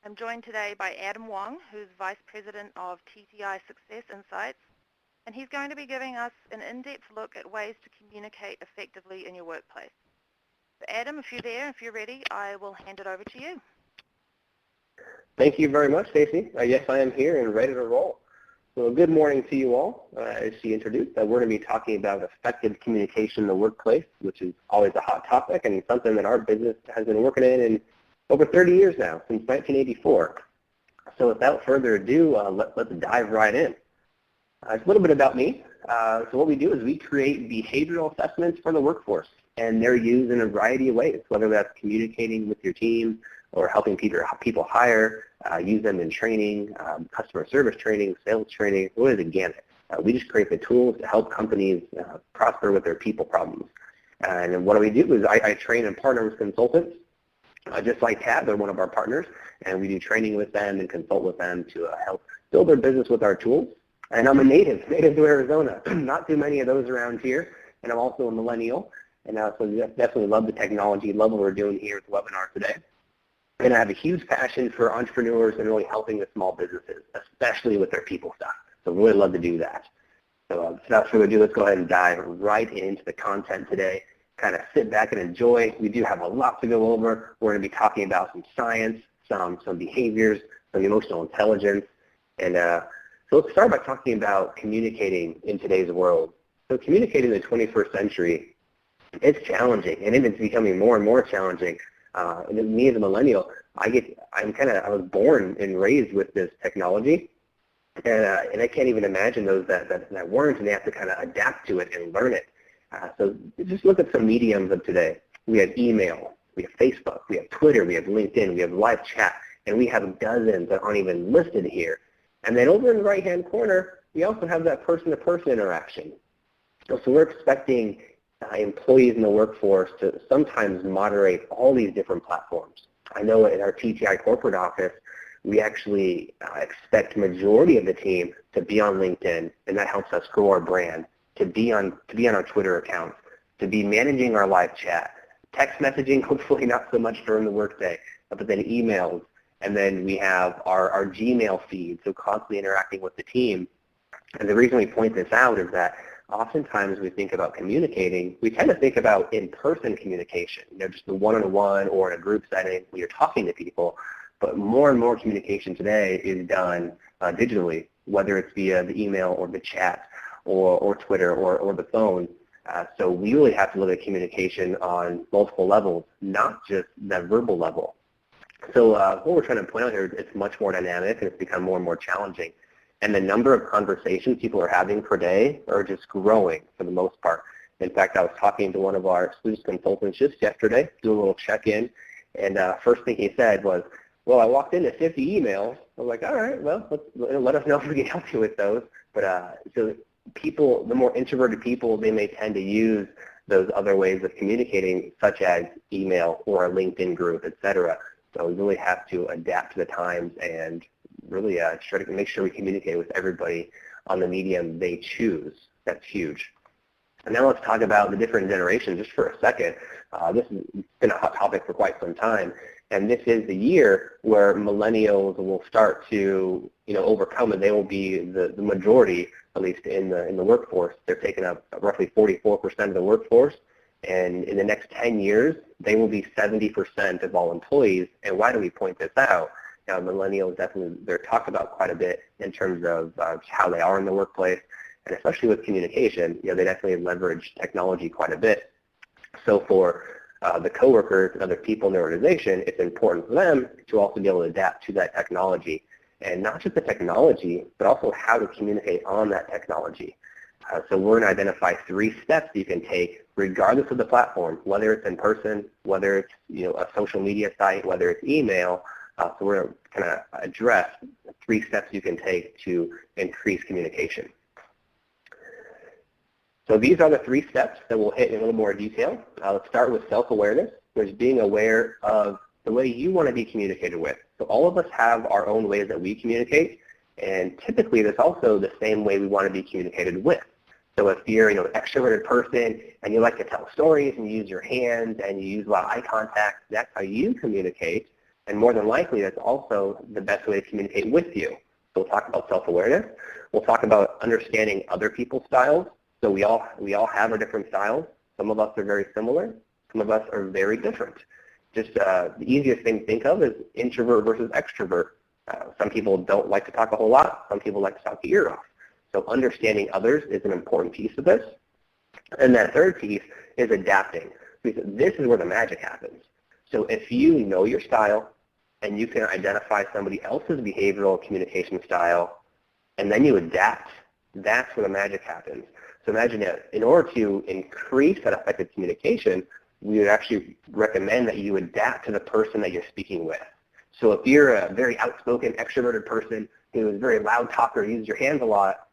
I'm joined today by Adam Wong, who's Vice President of TTI Success Insights, and he's going to be giving us an in-depth look at ways to communicate effectively in your workplace. So Adam, if you're there, if you're ready, I will hand it over to you. Thank you very much, Stacey. Yes, I am here and ready to roll. So good morning to you all. As she introduced, we're going to be talking about effective communication in the workplace, which is always a hot topic and something that our business has been working in over 30 years now, since 1984. So without further ado, let's dive right in. It's a little bit about me. So what we do is we create behavioral assessments for the workforce, and they're used in a variety of ways, whether that's communicating with your team or helping people hire, use them in training, customer service training, sales training, really the gamut. We just create the tools to help companies prosper with their people problems. And what we do is I train and partner with consultants, just like Tab, they're one of our partners, and we do training with them and consult with them to help build their business with our tools. And I'm a native to Arizona. Not too many of those around here, and I'm also a millennial, and so definitely love the technology, love what we're doing here with the webinar today. And I have a huge passion for entrepreneurs and really helping the small businesses, especially with their people stuff. So really love to do that. So without further ado, let's go ahead and dive right into the content today. Kind of sit back and enjoy. We do have a lot to go over. We're going to be talking about some science, some behaviors, some emotional intelligence. And so let's start by talking about communicating in today's world. So communicating in the 21st century, it's challenging, and it's becoming more and more challenging. Me as a millennial, I was born and raised with this technology, and I can't even imagine those that weren't, and they have to kind of adapt to it and learn it. So just look at some mediums of today. We have email, we have Facebook, we have Twitter, we have LinkedIn, we have live chat, and we have dozens that aren't even listed here. And then over in the right-hand corner, we also have that person-to-person interaction. So we're expecting employees in the workforce to sometimes moderate all these different platforms. I know in our TTI corporate office, we actually expect majority of the team to be on LinkedIn, and that helps us grow our brand, to be on our Twitter accounts, to be managing our live chat, text messaging, hopefully not so much during the workday, but then emails, and then we have our Gmail feed, so constantly interacting with the team. And the reason we point this out is that oftentimes we think about communicating, we tend to think about in-person communication, just the one-on-one or in a group setting where you're talking to people, but more and more communication today is done digitally, whether it's via the email or the chat or Twitter or the phone. So we really have to look at communication on multiple levels, not just that verbal level. So what we're trying to point out here is it's much more dynamic and it's become more and more challenging. And the number of conversations people are having per day are just growing for the most part. In fact, I was talking to one of our exclusive consultants just yesterday, doing a little check-in, and first thing he said was, well, I walked into 50 emails. I was like, all right, well, let us know if we can help you with those. But so people, the more introverted people, they may tend to use those other ways of communicating, such as email or a LinkedIn group, et cetera. So we really have to adapt to the times and really try to make sure we communicate with everybody on the medium they choose. That's huge. And now let's talk about the different generations just for a second. This has been a hot topic for quite some time, and this is the year where millennials will start to overcome, and they will be the majority, at least in the workforce. They're taking up roughly 44% of the workforce, and in the next 10 years, they will be 70% of all employees. And why do we point this out? Now, millennials definitely, they're talked about quite a bit in terms of how they are in the workplace, and especially with communication, they definitely leverage technology quite a bit. So for the coworkers and other people in the organization, it's important for them to also be able to adapt to that technology, and not just the technology, but also how to communicate on that technology. So we're going to identify 3 steps you can take regardless of the platform, whether it's in person, whether it's a social media site, whether it's email. So we're going to kind of address 3 steps you can take to increase communication. So these are the 3 steps that we'll hit in a little more detail. Let's start with self-awareness, which is being aware of the way you want to be communicated with. So all of us have our own ways that we communicate, and typically there's also the same way we want to be communicated with. So if you're an extroverted person and you like to tell stories and you use your hands and you use a lot of eye contact, that's how you communicate. And more than likely, that's also the best way to communicate with you. So we'll talk about self-awareness. We'll talk about understanding other people's styles. So we all have our different styles. Some of us are very similar. Some of us are very different. Just the easiest thing to think of is introvert versus extrovert. Some people don't like to talk a whole lot. Some people like to talk your ear off. So understanding others is an important piece of this. And that third piece is adapting. Because this is where the magic happens. So if you know your style and you can identify somebody else's behavioral communication style, and then you adapt, that's where the magic happens. So imagine that in order to increase that effective communication, we would actually recommend that you adapt to the person that you're speaking with. So if you're a very outspoken, extroverted person who is a very loud talker, uses your hands a lot,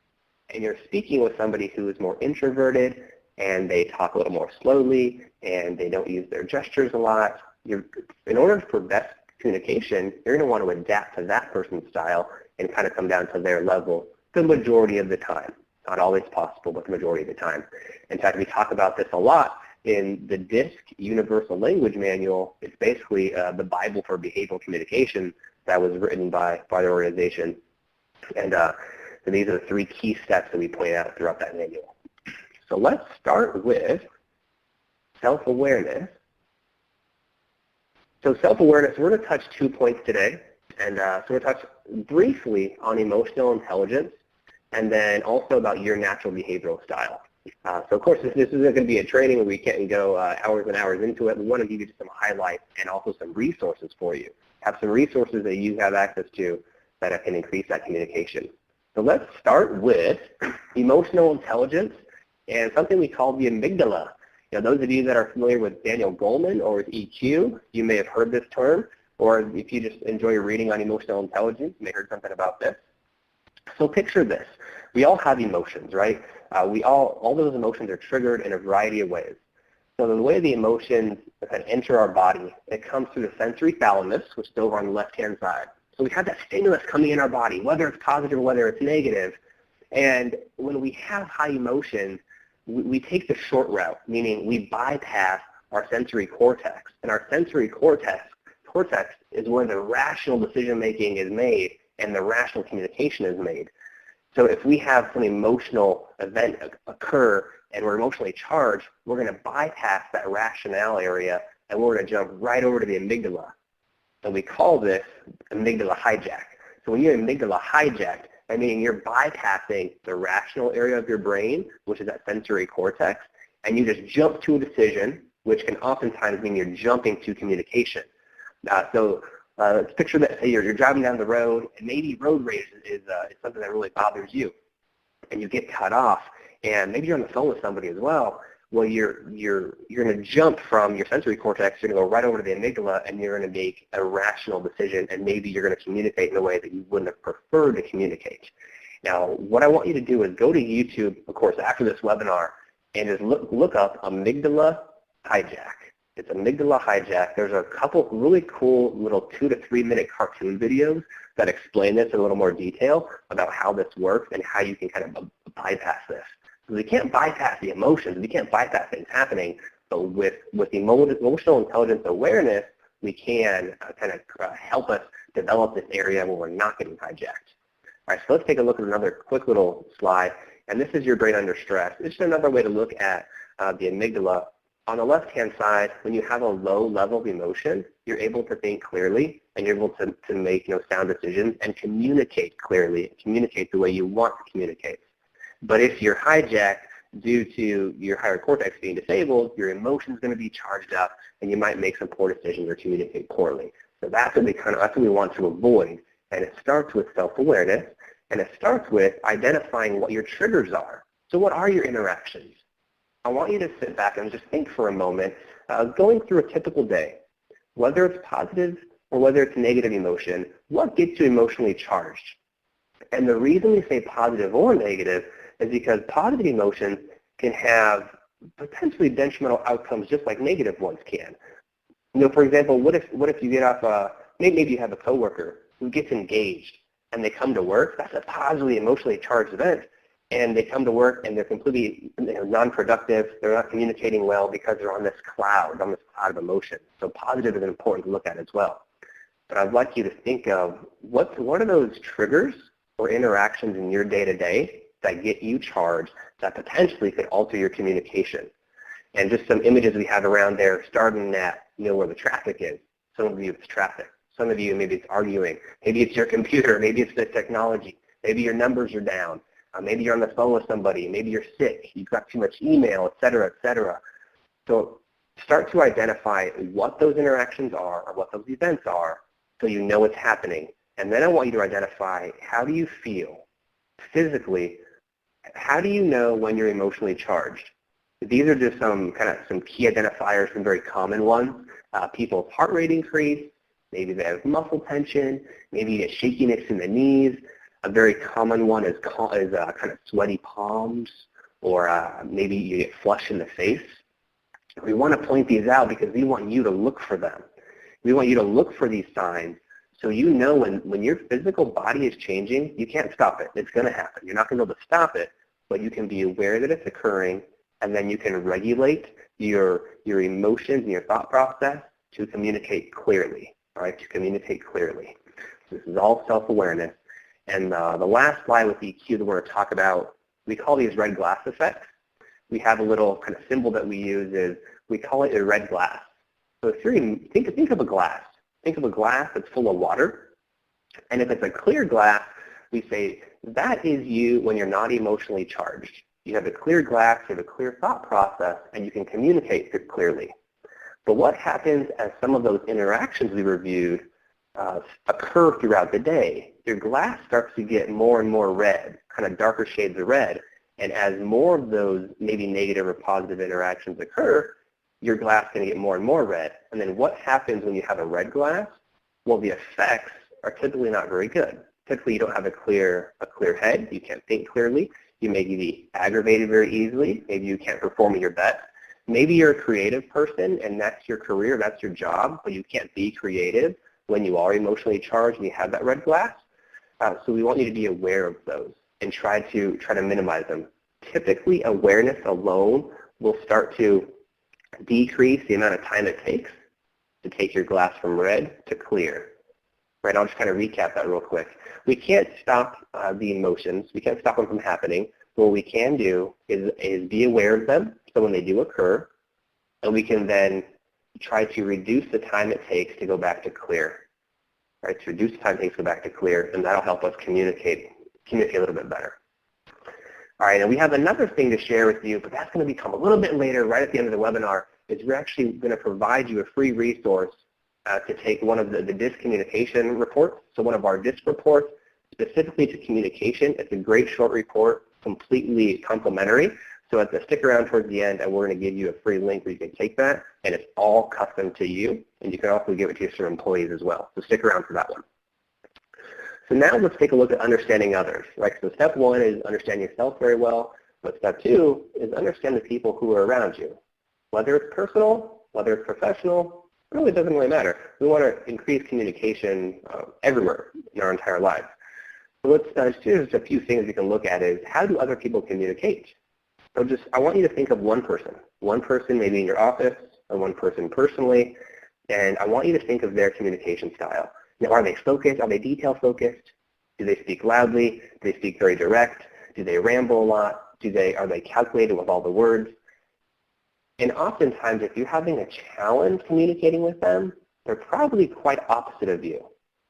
and you're speaking with somebody who is more introverted and they talk a little more slowly and they don't use their gestures a lot, in order for best communication, you're going to want to adapt to that person's style and kind of come down to their level the majority of the time. Not always possible, but the majority of the time. In fact, we talk about this a lot in the DISC Universal Language Manual. It's basically the Bible for behavioral communication that was written by the organization. And these are the 3 key steps that we point out throughout that manual. So let's start with self-awareness. So self-awareness, we're going to touch 2 points today. And so we're going to touch briefly on emotional intelligence and then also about your natural behavioral style. So of course, this isn't going to be a training where we can't go hours and hours into it. We want to give you just some highlights and also some resources for you. Have some resources that you have access to that can increase that communication. So let's start with emotional intelligence and something we call the amygdala. You know, those of you that are familiar with Daniel Goleman or with EQ, you may have heard this term, or if you just enjoy reading on emotional intelligence, you may have heard something about this. So picture this. We all have emotions, right? All those emotions are triggered in a variety of ways. So the way the emotions kind of enter our body, it comes through the sensory thalamus, which is over on the left-hand side. So we have that stimulus coming in our body, whether it's positive or whether it's negative. And when we have high emotions, we take the short route, meaning we bypass our sensory cortex. And our sensory cortex is where the rational decision-making is made and the rational communication is made. So if we have some emotional event occur and we're emotionally charged, we're going to bypass that rationale area and we're going to jump right over to the amygdala. And we call this amygdala hijack. So when you're amygdala hijacked, I mean you're bypassing the rational area of your brain, which is that sensory cortex, and you just jump to a decision, which can oftentimes mean you're jumping to communication. Let's picture that, say you're driving down the road, and maybe road rage is something that really bothers you, and you get cut off, and maybe you're on the phone with somebody as well. Well, you're going to jump from your sensory cortex, you're going to go right over to the amygdala, and you're going to make a rational decision, and maybe you're going to communicate in a way that you wouldn't have preferred to communicate. Now, what I want you to do is go to YouTube, of course, after this webinar, and just look up amygdala hijack. It's amygdala hijack. There's a couple really cool little 2 to 3 minute cartoon videos that explain this in a little more detail about how this works and how you can kind of bypass this. So we can't bypass the emotions. We can't bypass things happening. But with emotional intelligence awareness, we can kind of help us develop this area where we're not getting hijacked. All right, so let's take a look at another quick little slide. And this is your brain under stress. It's just another way to look at the amygdala. On the left-hand side, when you have a low level of emotion, you're able to think clearly, and you're able to make sound decisions and communicate clearly, communicate the way you want to communicate. But if you're hijacked due to your higher cortex being disabled, your emotion's going to be charged up, and you might make some poor decisions or communicate poorly. So that's what we want to avoid. And it starts with self-awareness, and it starts with identifying what your triggers are. So what are your interactions? I want you to sit back and just think for a moment, going through a typical day, whether it's positive or whether it's negative emotion, what gets you emotionally charged? And the reason we say positive or negative is because positive emotions can have potentially detrimental outcomes just like negative ones can. For example, what if you get off, maybe you have a coworker who gets engaged and they come to work? That's a positively emotionally charged event. And they come to work and they're completely non-productive. They're not communicating well because they're on this cloud of emotion. So positive is important to look at as well. but I'd like you to think of what are those triggers or interactions in your day-to-day that get you charged that potentially could alter your communication. And just some images we have around there, starting at where the traffic is. Some of you it's traffic. Some of you maybe it's arguing. Maybe it's your computer. Maybe it's the technology. Maybe your numbers are down. Maybe you're on the phone with somebody. Maybe you're sick. You've got too much email, et cetera, et cetera. So start to identify what those interactions are or what those events are so you know what's happening. And then I want you to identify, how do you feel physically? How do you know when you're emotionally charged? These are just some key identifiers, some very common ones. People's heart rate increase, maybe they have muscle tension, maybe you get shakiness in the knees. A very common one is kind of sweaty palms, or maybe you get flushed in the face. We want to point these out because we want you to look for them. We want you to look for these signs so you know when your physical body is changing, you can't stop it. It's going to happen. You're not going to be able to stop it, but you can be aware that it's occurring, and then you can regulate your emotions and your thought process to communicate clearly, all right, to communicate clearly. This is all self-awareness. And the last slide with EQ that we're going to talk about, we call these red glass effects. We have a little kind of symbol that we use is, we call it a red glass. So if you're think of a glass. Think of a glass that's full of water. And if it's a clear glass, we say that is you when you're not emotionally charged. You have a clear glass, you have a clear thought process, and you can communicate clearly. But what happens as some of those interactions we reviewed occur throughout the day? Your glass starts to get more and more red, kind of darker shades of red. And as more of those maybe negative or positive interactions occur, your glass can get more and more red. And then what happens when you have a red glass? Well, the effects are typically not very good. Typically, you don't have a clear head. You can't think clearly. You may be aggravated very easily. Maybe you can't perform at your best. Maybe you're a creative person and that's your career, that's your job, but you can't be creative when you are emotionally charged and you have that red glass. So we want you to be aware of those and try to minimize them. Typically, awareness alone will start to decrease the amount of time it takes to take your glass from red to clear. Right, I'll just kind of recap that real quick. We can't stop the emotions. We can't stop them from happening. What we can do is be aware of them, so when they do occur, and we can then try to reduce the time it takes to go back to clear. Right, to reduce the time it takes to go back to clear, and that'll help us communicate a little bit better. All right, and we have another thing to share with you, but that's going to become a little bit later, right at the end of the webinar, is we're actually going to provide you a free resource to take one of the DISC communication reports, so one of our DISC reports specifically to communication. It's a great short report, completely complimentary. So stick around towards the end, and we're going to give you a free link where you can take that, and it's all custom to you, and you can also give it to your employees as well. So stick around for that one. So now let's take a look at understanding others. Right? So step one is understand yourself very well, but step two is understand the people who are around you. Whether it's personal, whether it's professional, it really doesn't really matter. We want to increase communication everywhere in our entire lives. So let's just a few things we can look at is, how do other people communicate? So I want you to think of one person maybe in your office, or one person personally, and I want you to think of their communication style. Now, are they focused? Are they detail focused? Do they speak loudly? Do they speak very direct? Do they ramble a lot? Are they calculated with all the words? And oftentimes, if you're having a challenge communicating with them, they're probably quite opposite of you.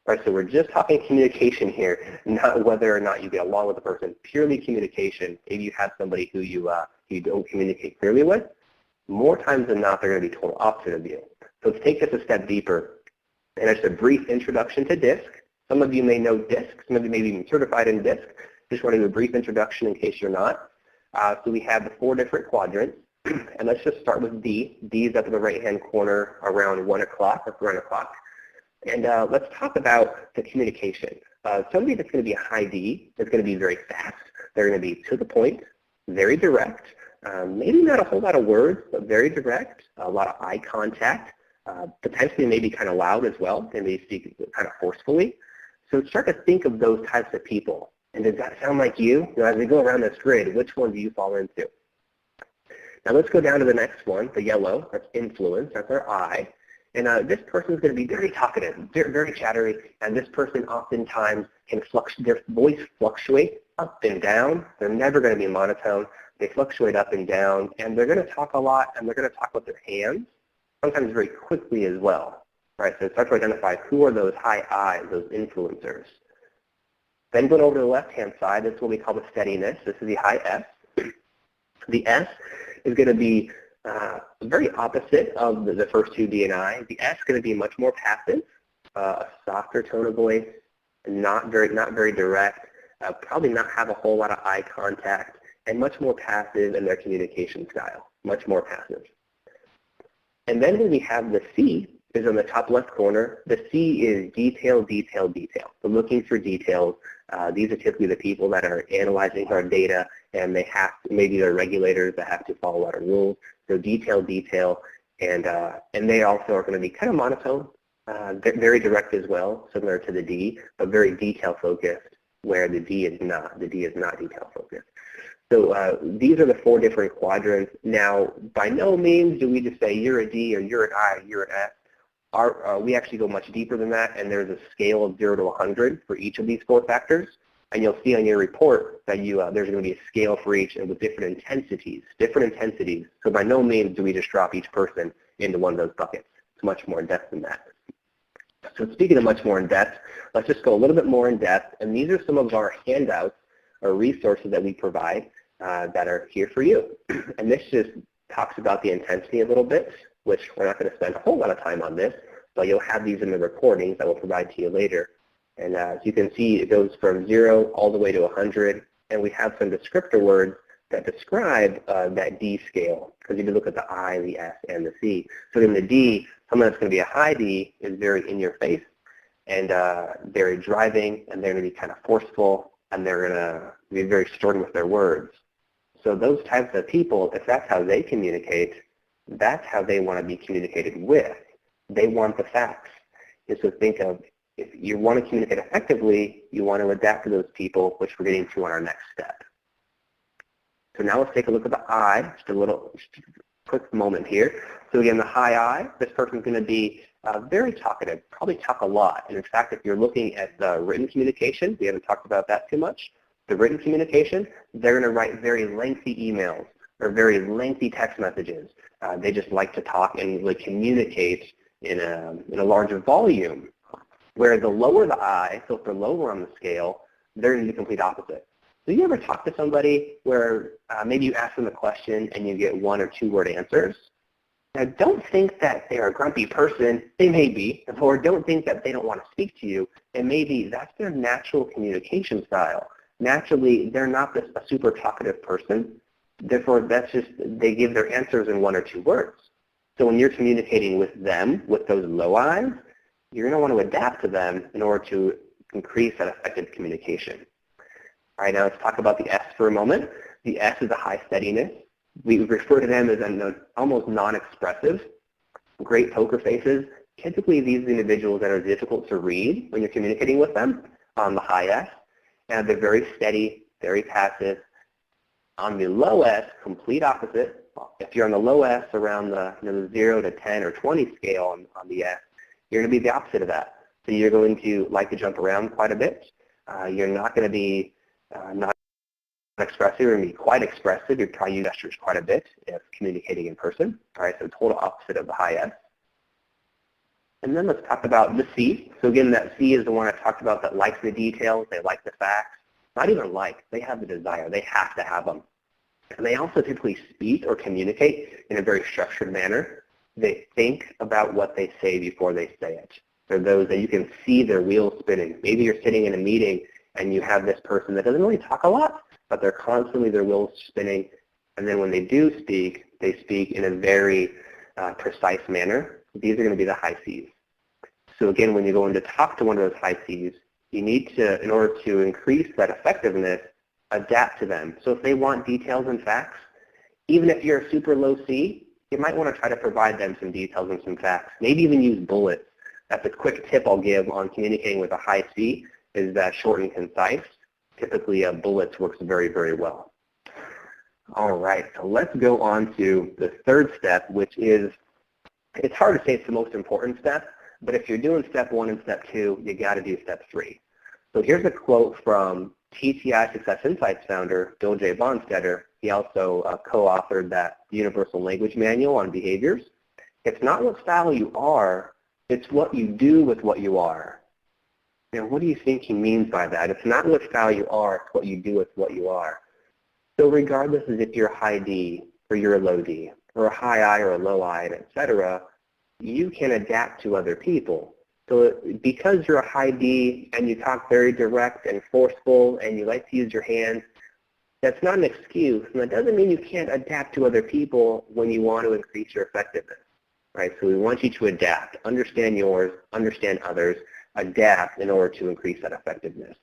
Right, so we're just talking communication here, not whether or not you get along with the person, purely communication. Maybe you have somebody who you don't communicate clearly with. More times than not, they're going to be total opposite of you. So let's take this a step deeper. And it's a brief introduction to DISC. Some of you may know DISC. Some of you may be even certified in DISC. Just want to do a brief introduction in case you're not. So we have the 4 different quadrants. And let's just start with D. D is up in the right-hand corner around 1 o'clock or 1 o'clock. And let's talk about the communication. Somebody that's going to be a high D is going to be very fast. They're going to be to the point, very direct, maybe not a whole lot of words, but very direct, a lot of eye contact, potentially maybe kind of loud as well. They may speak kind of forcefully. So start to think of those types of people. And does that sound like you? As we go around this grid, which one do you fall into? Now let's go down to the next one, the yellow. That's influence. That's our I. And this person is going to be very talkative, very chattery, and this person oftentimes their voice fluctuates up and down. They're never going to be monotone. They fluctuate up and down, and they're going to talk a lot, and they're going to talk with their hands, sometimes very quickly as well. Right? So start to identify who are those high I's, those influencers. Then going over to the left-hand side, this is what we call the steadiness. This is the high S. The S is going to be very opposite of the first two, D and I. The S is going to be much more passive, a softer tone of voice, not very direct, probably not have a whole lot of eye contact, and much more passive in their communication style, much more passive. And then when we have the C, is in the top left corner. The C is detail, detail, detail. So looking for details. These are typically the people that are analyzing our data, and they have to, maybe they're regulators that have to follow our rules. So detail, detail, and they also are going to be kind of monotone, very direct as well, similar to the D, but very detail focused, where the D is not. The D is not detail focused. So these are the four different quadrants. Now, by no means do we just say you're a D or you're an I or you're an S. We actually go much deeper than that, and there's a scale of 0 to 100 for each of these four factors. And you'll see on your report that there's going to be a scale for each and with different intensities. So by no means do we just drop each person into one of those buckets. It's much more in depth than that. So speaking of much more in depth, let's just go a little bit more in depth. And these are some of our handouts or resources that we provide that are here for you. And this just talks about the intensity a little bit, which we're not going to spend a whole lot of time on this, but you'll have these in the recordings that we'll provide to you later. And as you can see, it goes from 0 all the way to 100, and we have some descriptor words that describe that D scale, because you can look at the I, the S, and the C. So in the D, someone that's going to be a high D is very in your face, and very driving, and they're going to be kind of forceful, and they're going to be very stern with their words. So those types of people, if that's how they communicate, that's how they want to be communicated with. They want the facts. And so think of, if you want to communicate effectively, you want to adapt to those people, which we're getting to on our next step. So now let's take a look at the I, just a quick moment here. So again, the high I, this person's going to be very talkative, probably talk a lot. And in fact, if you're looking at the written communication, we haven't talked about that too much. The written communication, they're going to write very lengthy emails or very lengthy text messages. They just like to talk and really communicate in a larger volume. Where the lower the I, so if they're lower on the scale, they're going to be the complete opposite. So you ever talk to somebody where maybe you ask them a question and you get 1 or 2 word answers? Now don't think that they're a grumpy person. They may be. Or don't think that they don't want to speak to you. And maybe that's their natural communication style. Naturally, they're not a super talkative person. Therefore, that's just, they give their answers in 1 or 2 words. So when you're communicating with them, with those low I's, you're going to want to adapt to them in order to increase that effective communication. All right, now let's talk about the S for a moment. The S is a high steadiness. We refer to them as almost non-expressive. Great poker faces. Typically, these individuals that are difficult to read when you're communicating with them on the high S. And they're very steady, very passive. On the low S, complete opposite. If you're on the low S around the 0 to 10 or 20 scale on the S, you're going to be the opposite of that. So you're going to like to jump around quite a bit. You're not going to be not expressive. You're going to be quite expressive. You probably use gestures quite a bit if communicating in person. All right, so total opposite of the high S. And then let's talk about the C. So again, that C is the one I talked about that likes the details. They like the facts. Not even like, they have the desire. They have to have them. And they also typically speak or communicate in a very structured manner. They think about what they say before they say it. They're those that you can see their wheels spinning. Maybe you're sitting in a meeting and you have this person that doesn't really talk a lot, but they're constantly their wheels spinning. And then when they do speak, they speak in a very precise manner. These are going to be the high C's. So again, when you go in to talk to one of those high C's, you need to, in order to increase that effectiveness, adapt to them. So if they want details and facts, even if you're a super low C, you might want to try to provide them some details and some facts. Maybe even use bullets. That's a quick tip I'll give on communicating with a high C, is that short and concise. Typically, bullets works very, very well. All right, so let's go on to the third step, which is It's hard to say it's the most important step, but if you're doing step 1 and step 2, you got to do step 3. So here's a quote from TTI Success Insights founder Bill J. Bonstetter. He also co-authored that Universal Language Manual on behaviors. It's not what style you are, it's what you do with what you are. Now, what do you think he means by that? It's not what style you are, it's what you do with what you are. So regardless of if you're high D or you're a low D, or a high I or a low I, etc., you can adapt to other people. So because you're a high D and you talk very direct and forceful and you like to use your hands, that's not an excuse, and that doesn't mean you can't adapt to other people when you want to increase your effectiveness, right? So we want you to adapt, understand yours, understand others, adapt in order to increase that effectiveness.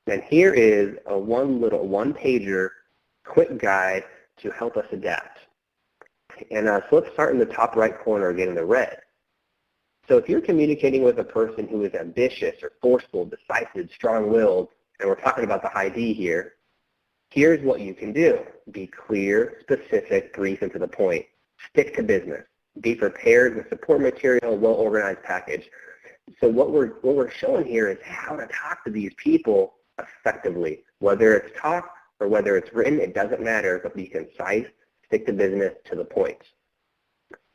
And here is a one-pager quick guide to help us adapt. And so let's start in the top right corner again in the red. So if you're communicating with a person who is ambitious or forceful, decisive, strong-willed, and we're talking about the high D here, here's what you can do. Be clear, specific, brief, and to the point. Stick to business. Be prepared with support material, well-organized package. So what we're showing here is how to talk to these people effectively. Whether it's talk or whether it's written, it doesn't matter, but be concise, stick to business, to the point.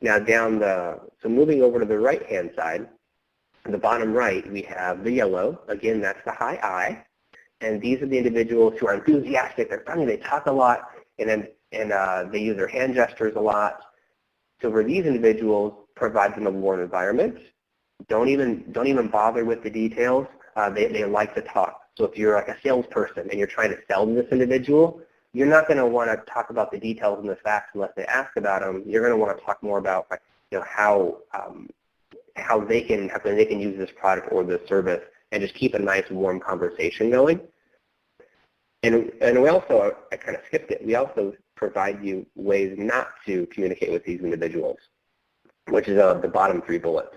Now so moving over to the right-hand side, the bottom right, we have the yellow. Again, that's the high I. And these are the individuals who are enthusiastic, they're funny, they talk a lot, and they use their hand gestures a lot. So for these individuals, provide them a warm environment. Don't even bother with the details. They like to talk. So if you're like a salesperson and you're trying to sell to this individual, you're not going to want to talk about the details and the facts unless they ask about them. You're going to want to talk more about how they can use this product or this service, and just keep a nice warm conversation going. And we also, I kind of skipped it, we also provide you ways not to communicate with these individuals, which is the bottom 3 bullets.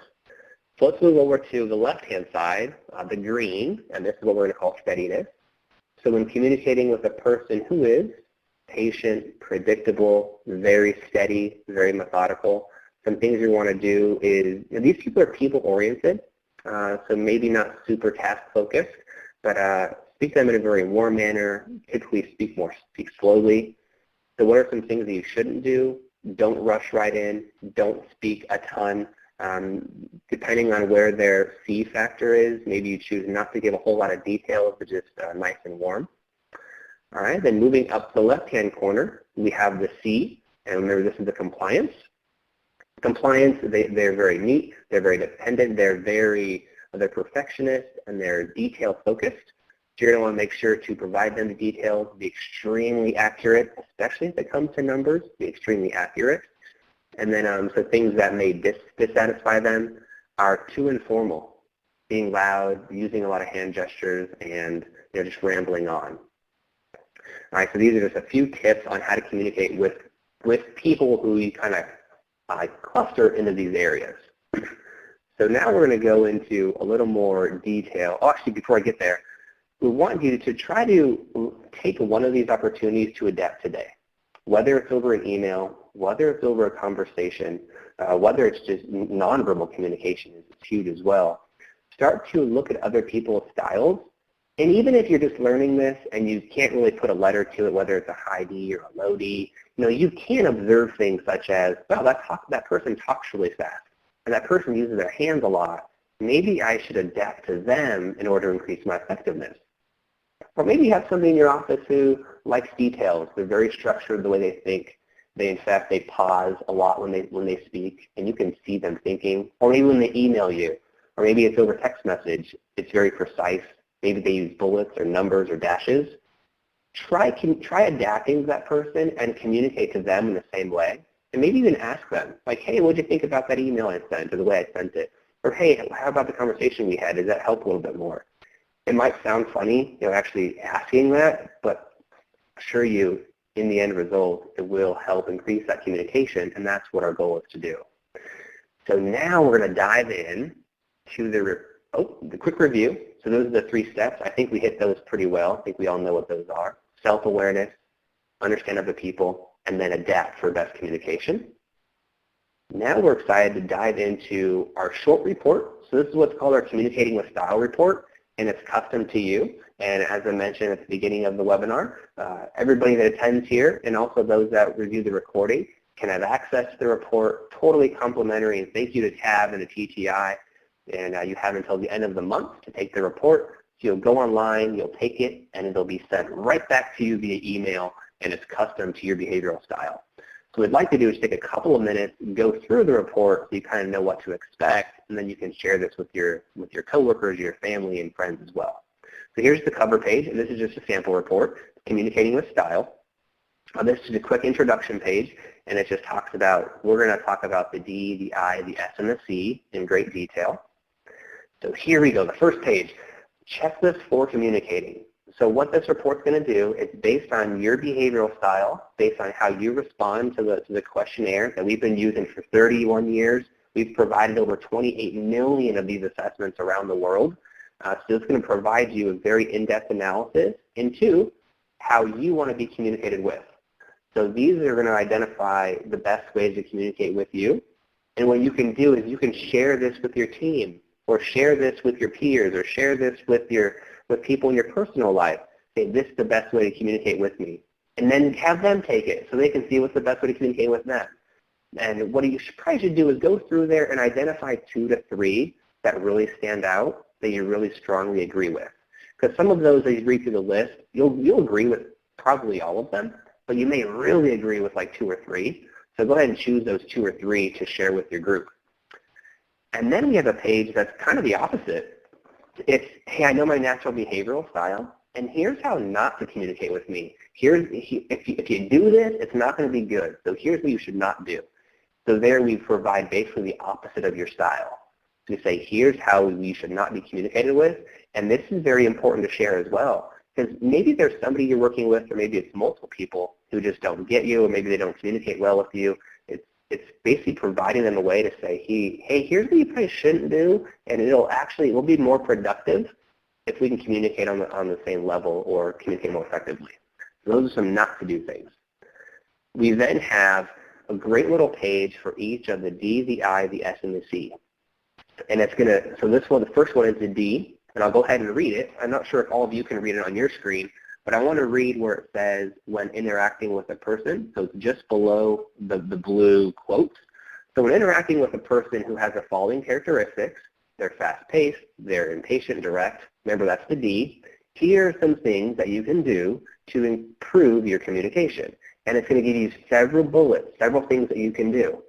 So let's move over to the left-hand side, the green, and this is what we're going to call steadiness. So when communicating with a person who is patient, predictable, very steady, very methodical, some things you want to do is, these people are people-oriented, so maybe not super task-focused, but speak to them in a very warm manner, typically speak slowly. So what are some things that you shouldn't do? Don't rush right in, don't speak a ton. Depending on where their C factor is, maybe you choose not to give a whole lot of details, but just nice and warm. All right, then moving up the left-hand corner, we have the C, and remember this is the compliance. Compliance, they're very neat, they're very dependent, they're perfectionist, and they're detail-focused. So you're going to want to make sure to provide them the details, be extremely accurate, especially if it comes to numbers, be extremely accurate. And then so things that may dissatisfy them are too informal, being loud, using a lot of hand gestures, and just rambling on. All right, so these are just a few tips on how to communicate with people who you kind of cluster into these areas. So now we're going to go into a little more detail. Oh, actually, before I get there, we want you to try to take one of these opportunities to adapt today. Whether it's over an email, whether it's over a conversation, whether it's just nonverbal communication is huge as well. Start to look at other people's styles. And even if you're just learning this and you can't really put a letter to it, whether it's a high D or a low D, you can observe things such as, well, that person talks really fast, and that person uses their hands a lot. Maybe I should adapt to them in order to increase my effectiveness. Or maybe you have somebody in your office who likes details. They're very structured the way they think. In fact, they pause a lot when they speak, and you can see them thinking. Or maybe when they email you, or maybe it's over text message, it's very precise. Maybe they use bullets or numbers or dashes. Try adapting to that person and communicate to them in the same way. And maybe even ask them, like, hey, what did you think about that email I sent or the way I sent it? Or, hey, how about the conversation we had? Does that help a little bit more? It might sound funny, actually asking that, but I assure you, in the end result, it will help increase that communication, and that's what our goal is to do. So now we're going to dive in to the quick review. So those are the 3 steps. I think we hit those pretty well. I think we all know what those are. Self-awareness, understand other people, and then adapt for best communication. Now we're excited to dive into our short report. So this is what's called our Communicating with Style report, and it's custom to you. And as I mentioned at the beginning of the webinar, everybody that attends here and also those that review the recording can have access to the report, totally complimentary, and thank you to Tab and the TTI. And you have until the end of the month to take the report. So you'll go online, you'll take it, and it'll be sent right back to you via email, and it's custom to your behavioral style. So what we'd like to do is take a couple of minutes, go through the report so you kind of know what to expect, and then you can share this with your coworkers, your family, and friends as well. So here's the cover page, and this is just a sample report, Communicating with Style. This is a quick introduction page, and it just talks about, we're going to talk about the D, the I, the S, and the C in great detail. So here we go, the first page, checklist for communicating. So what this report's going to do is based on your behavioral style, based on how you respond to the questionnaire that we've been using for 31 years. We've provided over 28 million of these assessments around the world. So it's going to provide you a very in-depth analysis into how you want to be communicated with. So these are going to identify the best ways to communicate with you. And what you can do is you can share this with your team, or share this with your peers, or share this with people in your personal life. Say, this is the best way to communicate with me. And then have them take it so they can see what's the best way to communicate with them. And what you probably should do is go through there and identify 2 to 3 that really stand out, that you really strongly agree with. Because some of those, as you read through the list, you'll agree with probably all of them, but you may really agree with like 2 or 3. So go ahead and choose those 2 or 3 to share with your group. And then we have a page that's kind of the opposite. It's, hey, I know my natural behavioral style, and here's how not to communicate with me. If you do this, it's not going to be good. So here's what you should not do. So there we provide basically the opposite of your style. So we say, here's how you should not be communicated with, and this is very important to share as well. Because maybe there's somebody you're working with, or maybe it's multiple people who just don't get you, or maybe they don't communicate well with you. It's basically providing them a way to say, hey, here's what you probably shouldn't do, and it will be more productive if we can communicate on the same level or communicate more effectively. So those are some not to do things. We then have a great little page for each of the D, the I, the S, and the C. And it's going to, so this one, the first one is the D, and I'll go ahead and read it. I'm not sure if all of you can read it on your screen, but I want to read where it says when interacting with a person. So it's just below the blue quotes. So when interacting with a person who has the following characteristics, they're fast-paced, they're impatient, direct. Remember, that's the D. Here are some things that you can do to improve your communication. And it's going to give you several bullets, several things that you can do.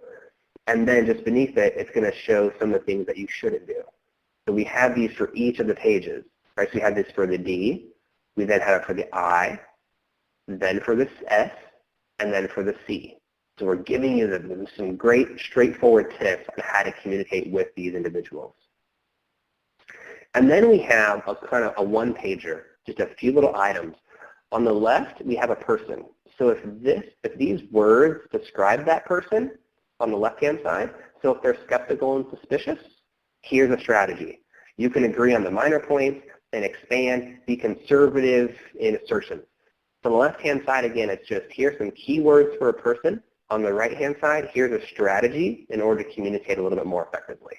And then just beneath it, it's going to show some of the things that you shouldn't do. So we have these for each of the pages. Right? So we have this for the D. We then have it for the I, then for the S, and then for the C. So we're giving you some great straightforward tips on how to communicate with these individuals. And then we have a kind of a one-pager, just a few little items. On the left, we have a person. So if these words describe that person on the left-hand side, so if they're skeptical and suspicious, here's a strategy. You can agree on the minor points and expand, be conservative in assertions. So on the left-hand side, again, it's just here's some keywords for a person. On the right-hand side, here's a strategy in order to communicate a little bit more effectively.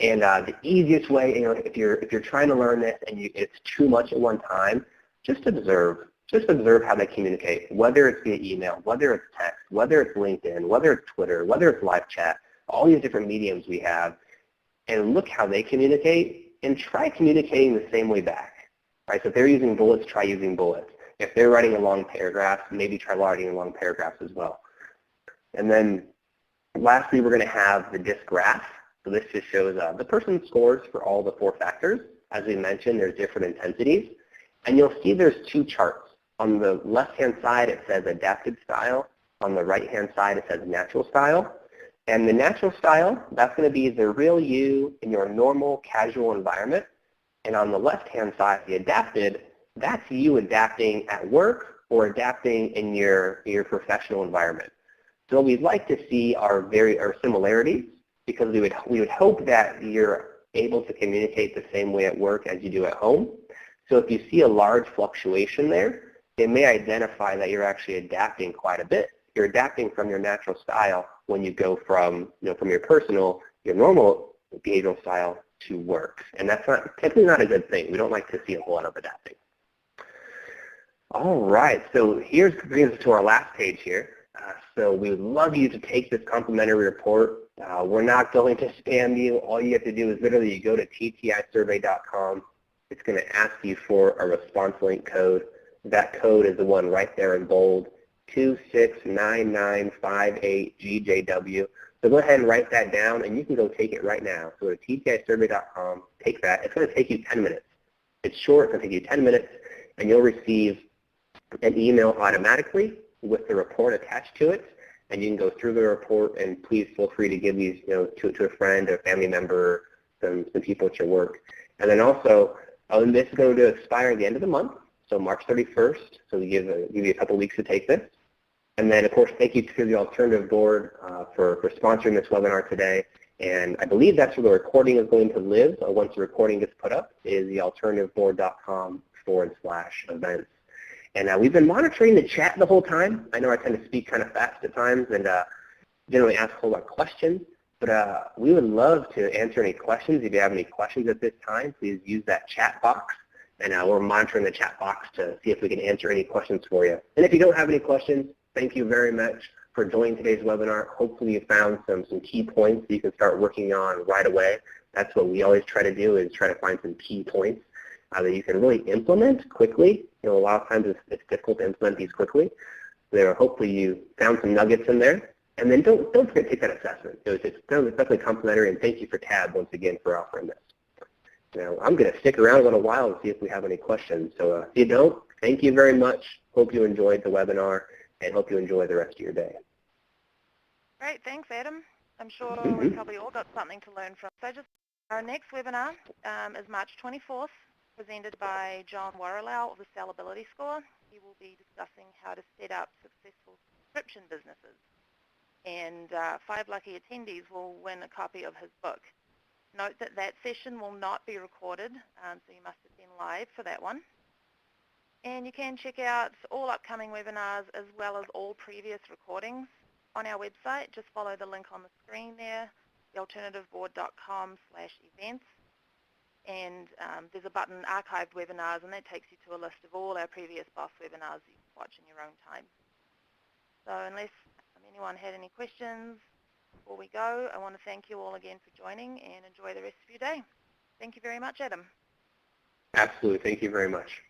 And the easiest way, if you're trying to learn this and it's too much at one time, just observe. Just observe how they communicate, whether it's via email, whether it's text, whether it's LinkedIn, whether it's Twitter, whether it's live chat, all these different mediums we have, and look how they communicate and try communicating the same way back. Right? So if they're using bullets, try using bullets. If they're writing a long paragraph, maybe try writing a long paragraph as well. And then lastly, we're going to have the DISC graph. So this just shows the person's scores for all the 4 factors. As we mentioned, there's different intensities. And you'll see there's 2 charts. On the left-hand side, it says adapted style. On the right-hand side, it says natural style. And the natural style, that's going to be the real you in your normal, casual environment. And on the left-hand side, the adapted, that's you adapting at work or adapting in your professional environment. So what we'd like to see are similarities, because we would hope that you're able to communicate the same way at work as you do at home. So if you see a large fluctuation there, it may identify that you're actually adapting quite a bit. You're adapting from your natural style when you go from, from your normal behavioral style to work. And that's typically not a good thing. We don't like to see a whole lot of adapting. All right, so here's brings us to our last page here. So we would love you to take this complimentary report. We're not going to spam you. All you have to do is literally you go to ttisurvey.com. It's going to ask you for a response link code. That code is the one right there in bold, 269958GJW. So go ahead and write that down, and you can go take it right now. So go to ttisurvey.com, take that. It's going to take you 10 minutes. It's short. It's going to take you 10 minutes, and you'll receive an email automatically with the report attached to it, and you can go through the report, and please feel free to give these to a friend, a family member, some people at your work. And then also, this is going to expire at the end of the month, so March 31st, so we give you a couple weeks to take this. And then, of course, thank you to the Alternative Board for sponsoring this webinar today. And I believe that's where the recording is going to live once the recording gets put up, is the alternativeboard.com/events. And we've been monitoring the chat the whole time. I know I tend to speak kind of fast at times and generally ask a whole lot of questions, but we would love to answer any questions. If you have any questions at this time, please use that chat box. And we're monitoring the chat box to see if we can answer any questions for you. And if you don't have any questions, thank you very much for joining today's webinar. Hopefully you found some key points that you can start working on right away. That's what we always try to do, is try to find some key points that you can really implement quickly. A lot of times it's difficult to implement these quickly. So hopefully you found some nuggets in there. And then don't forget to take that assessment. It's definitely complimentary, and thank you for TAB once again for offering this. Now, I'm going to stick around a little while and see if we have any questions. So if you don't, thank you very much. Hope you enjoyed the webinar, and hope you enjoy the rest of your day. Great, thanks, Adam. I'm sure we've probably all got something to learn from. So our next webinar is March 24th, presented by John Warrelau of the Sellability Score. He will be discussing how to set up successful subscription businesses. And 5 lucky attendees will win a copy of his book. Note that that session will not be recorded, so you must attend live for that one. And you can check out all upcoming webinars as well as all previous recordings on our website. Just follow the link on the screen there, thealternativeboard.com/events. And there's a button, Archived Webinars, and that takes you to a list of all our previous BOSS webinars you can watch in your own time. So unless anyone had any questions before we go, I want to thank you all again for joining, and enjoy the rest of your day. Thank you very much, Adam. Absolutely. Thank you very much.